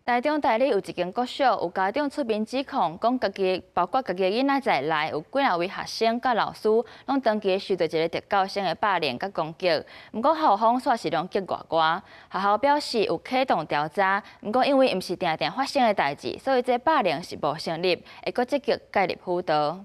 台中台里有一间国小，有家长出面指控，讲包括家己的囡仔在内，有几啊位学生甲老师，拢长期受到一个特教生的霸凌甲攻击。不过校方却是两极外挂，学校表示有启动调查，不过因为毋是定定发生的代志，所以这霸凌是无成立，会搁积极介入辅导。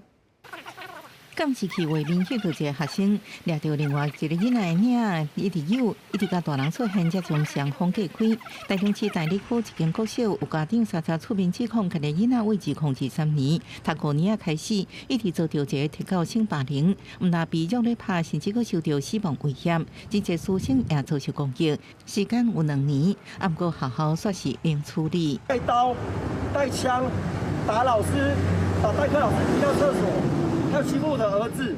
监视器画面翕到一个学生抓到另外一个囡仔的领，一直扭，一直甲大人出现，才将双方隔开。台中市大理区一间国小有家长查查出面指控，家己囡仔为自控制3年，读5年开始，一直遭到一个特教生霸凌，毋但被虐待拍，甚至阁受到死亡威胁，真侪师生也遭受攻击。时间有2年，不过学校却是零处理。带刀、带枪打老师，把代课老师踢到厕所。还有欺负我的儿子，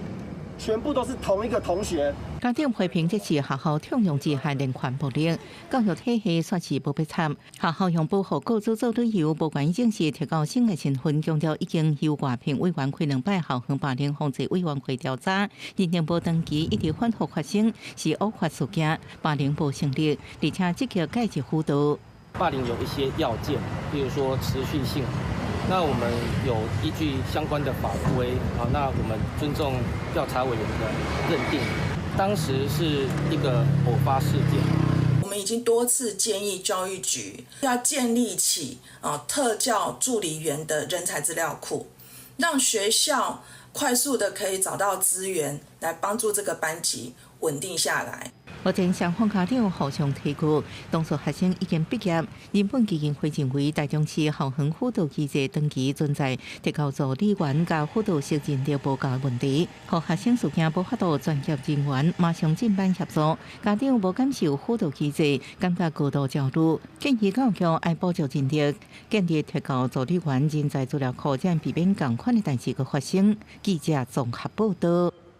全部都是同一个同学。家长批评这次学校纵容之下连环暴力，教育体系算是无必惨。学校用保护雇主做理由，不管已经是特教生的身份，强调已经由外聘委员开2摆校园霸凌防治委员会调查，认定无登记一直反复发生是违法事件，霸凌无成立，而且积极介入辅导。霸凌有一些要件，比如说持续性。那我们有依据相关的法规啊，那我们尊重调查委员的认定，当时是一个偶发事件。我们已经多次建议教育局要建立起特教助理员的人才资料库，让学校快速的可以找到资源来帮助这个班级稳定下来。目前双方家长互相提告，当初学生已经毕业。人本基金会认为，台中市校园辅导机制长期存在特教助理员甲辅导适任的无够问题，互学生事件无法度专业人员马上进班协助，家长无感受辅导机制，感觉高度焦虑。建议教育局爱补足人力，建立特教助理员人才资料库，才避免同款的代志个发生。记者综合报道。